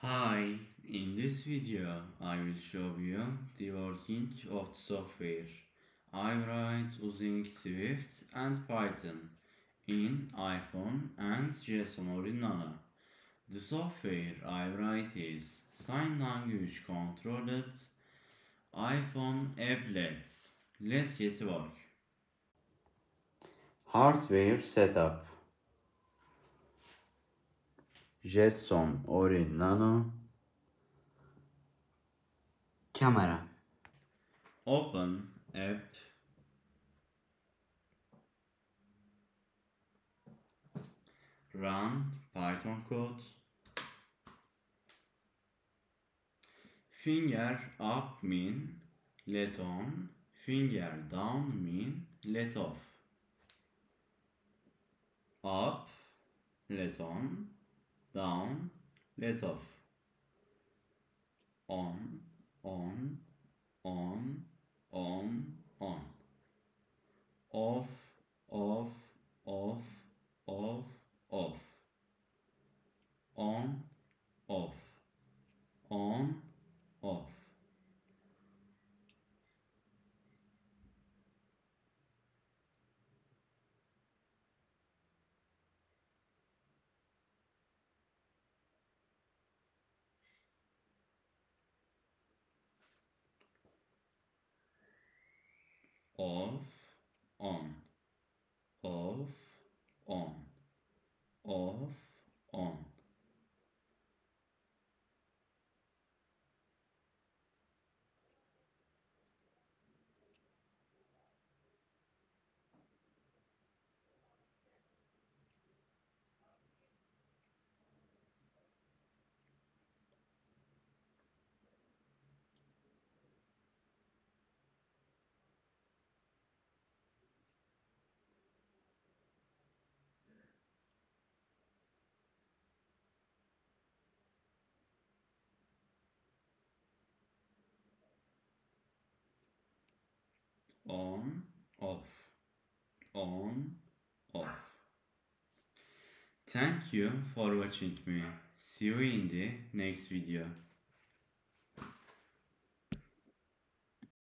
Hi, in this video I will show you the working of the software I write using Swift and Python in iPhone and Jetson Orin Nano. The software I write is Sign Language Controlled iPhone Applets. Let's get to work. Hardware setup. Jetson Orin Nano. Camera. Open app. Run Python code. Finger up mean let on. Finger down mean let off. Up, let on. Down, let off. On, on, on, on, on. Off, off, off, off, off. On, off. On, off. Off, on. Off, on. Off, on. On, off. On, off. Thank you for watching me. See you in the next video.